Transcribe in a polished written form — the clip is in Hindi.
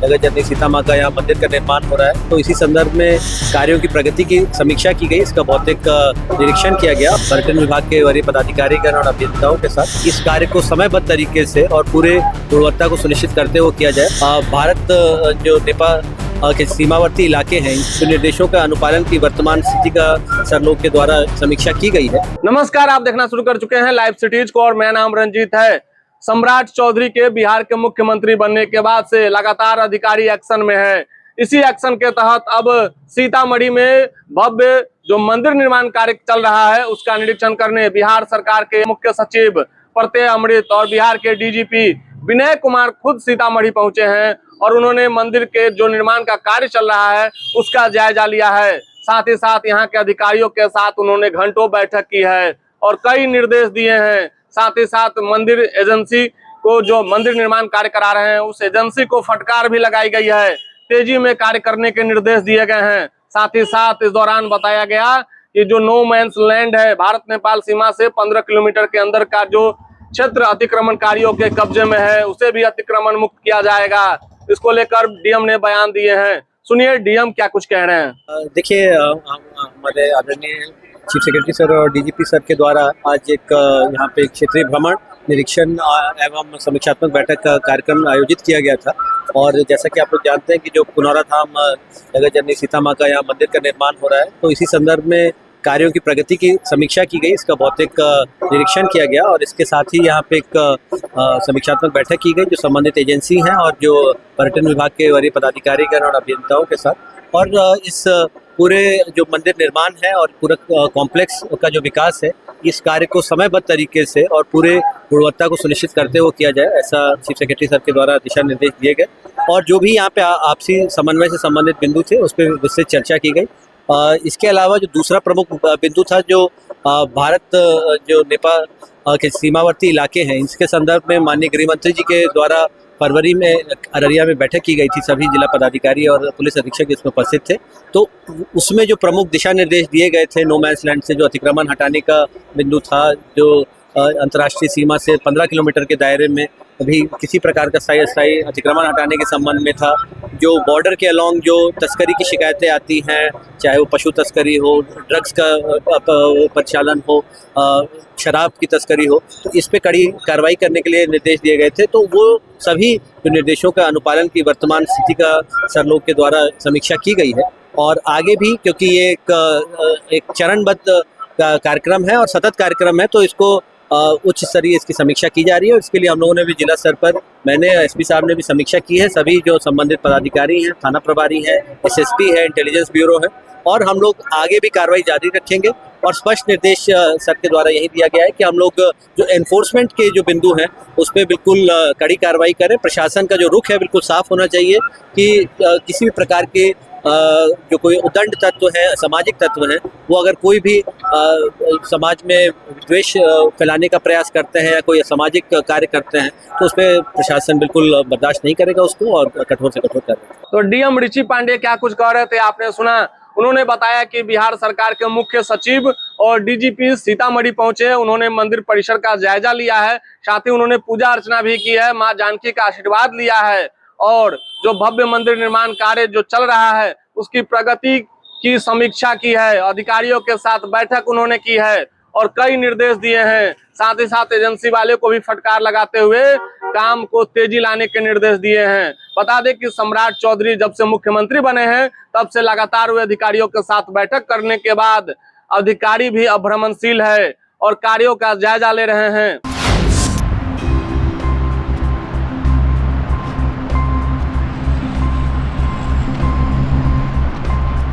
जगह जननी सीता माँ का यहाँ मंदिर का निर्माण हो रहा है। तो इसी संदर्भ में कार्यों की प्रगति की समीक्षा की गई, इसका भौतिक निरीक्षण किया गया। पर्यटन विभाग के वरीय पदाधिकारीगण और अभियंताओं के साथ इस कार्य को समयबद्ध तरीके से और पूरे गुणवत्ता को सुनिश्चित करते हुए किया जाए। भारत जो नेपाल के सीमावर्ती इलाके हैं, इन निर्देशों का अनुपालन की वर्तमान स्थिति का सरलोक के द्वारा समीक्षा की गई है। नमस्कार, आप देखना शुरू कर चुके हैं लाइव सिटीज को और मेरा नाम रंजीत है। सम्राट चौधरी के बिहार के मुख्यमंत्री बनने के बाद से लगातार अधिकारी एक्शन में है। इसी एक्शन के तहत अब सीतामढ़ी में भव्य जो मंदिर निर्माण कार्य चल रहा है उसका निरीक्षण करने बिहार सरकार के मुख्य सचिव प्रत्यय अमृत और बिहार के डीजीपी विनय कुमार खुद सीतामढ़ी पहुंचे हैं और उन्होंने मंदिर के जो निर्माण का कार्य चल रहा है उसका जायजा लिया है। साथ ही साथ यहाँ के अधिकारियों के साथ उन्होंने घंटों बैठक की है और कई निर्देश दिए हैं। साथ ही साथ मंदिर एजेंसी को जो मंदिर निर्माण कार्य करा रहे हैं उस एजेंसी को फटकार भी लगाई गई है, तेजी में कार्य करने के निर्देश दिए गए हैं। साथ ही साथ इस दौरान बताया गया कि जो नो मैंस लैंड है, भारत नेपाल सीमा से 15 किलोमीटर के अंदर का जो क्षेत्र अतिक्रमणकारियों के कब्जे में है उसे भी अतिक्रमण मुक्त किया जाएगा। इसको लेकर डीएम ने बयान दिए हैं। सुनिए डीएम क्या कुछ कह रहे हैं। देखिए, हमारे आदरणीय चीफ सेक्रेटरी सर और डीजीपी सर के द्वारा आज एक यहाँ पे क्षेत्रीय भ्रमण, निरीक्षण एवं समीक्षात्मक बैठक का कार्यक्रम आयोजित किया गया था। और जैसा कि आप लोग जानते हैं कि जो पुनौरा धाम जगह जननी सीता माँ का यहाँ मंदिर का निर्माण हो रहा है, तो इसी संदर्भ में कार्यों की प्रगति की समीक्षा की गई, इसका भौतिक निरीक्षण किया गया और इसके साथ ही यहाँ पे एक समीक्षात्मक बैठक की गई जो संबंधित एजेंसी हैं और जो पर्यटन विभाग के वरीय पदाधिकारीगण और अभियंताओं के साथ। और इस पूरे जो मंदिर निर्माण है और पूरा कॉम्प्लेक्स का जो विकास है, इस कार्य को समयबद्ध तरीके से और पूरे गुणवत्ता को सुनिश्चित करते हुए किया जाए, ऐसा चीफ सेक्रेटरी सर के द्वारा दिशा निर्देश दिए गए। और जो भी यहाँ पे आपसी समन्वय से संबंधित बिंदु थे उस पर विस्तृत चर्चा की गई। इसके अलावा जो दूसरा प्रमुख बिंदु था, जो भारत जो नेपाल के सीमावर्ती इलाके हैं, इसके संदर्भ में माननीय गृह मंत्री जी के द्वारा फरवरी में अररिया में बैठक की गई थी। सभी जिला पदाधिकारी और पुलिस अधीक्षक इसमें उपस्थित थे। तो उसमें जो प्रमुख दिशा निर्देश दिए गए थे, नो मैंस लैंड से जो अतिक्रमण हटाने का बिंदु था, जो अंतर्राष्ट्रीय सीमा से 15 किलोमीटर के दायरे में अभी किसी प्रकार का अस्थायी अतिक्रमण हटाने के संबंध में था। जो बॉर्डर के अलॉन्ग जो तस्करी की शिकायतें आती हैं, चाहे वो पशु तस्करी हो, ड्रग्स का परिचालन हो, शराब की तस्करी हो, तो इस पे कड़ी कार्रवाई करने के लिए निर्देश दिए गए थे। तो वो सभी जो निर्देशों का अनुपालन की वर्तमान स्थिति का सरलोक के द्वारा समीक्षा की गई है। और आगे भी, क्योंकि ये एक चरणबद्ध कार्यक्रम है और सतत कार्यक्रम है, तो इसको उच्च स्तरीय इसकी समीक्षा की जा रही है। और इसके लिए हम लोगों ने भी जिला स्तर पर, मैंने एसपी साहब ने भी समीक्षा की है। सभी जो संबंधित पदाधिकारी हैं, थाना प्रभारी हैं, एसएसपी है, इंटेलिजेंस ब्यूरो है, और हम लोग आगे भी कार्रवाई जारी रखेंगे। और स्पष्ट निर्देश सर के द्वारा यही दिया गया है कि हम लोग जो एनफोर्समेंट के जो बिंदु हैं उस पर बिल्कुल कड़ी कार्रवाई करें। प्रशासन का जो रुख है बिल्कुल साफ होना चाहिए कि किसी भी प्रकार के जो कोई उद्दंड तत्व है, सामाजिक तत्व है, वो अगर कोई भी समाज में द्वेष फैलाने का प्रयास करते हैं या कोई असामाजिक कार्य करते हैं, तो उस पर प्रशासन बिल्कुल बर्दाश्त नहीं करेगा उसको और कठोर से कठोर करेगा। तो डीएम ऋषि पांडे क्या कुछ कह रहे थे आपने सुना। उन्होंने बताया कि बिहार सरकार के मुख्य सचिव और डीजीपी सीतामढ़ी पहुंचे, उन्होंने मंदिर परिसर का जायजा लिया है, साथ ही उन्होंने पूजा अर्चना भी की है, मां जानकी का आशीर्वाद लिया है और जो भव्य मंदिर निर्माण कार्य जो चल रहा है उसकी प्रगति की समीक्षा की है। अधिकारियों के साथ बैठक उन्होंने की है और कई निर्देश दिए हैं। साथ ही साथ एजेंसी वाले को भी फटकार लगाते हुए काम को तेजी लाने के निर्देश दिए हैं। बता दें कि सम्राट चौधरी जब से मुख्यमंत्री बने हैं तब से लगातार वे अधिकारियों के साथ बैठक करने के बाद अधिकारी भी अब भ्रमणशील है और कार्यों का जायजा ले रहे हैं।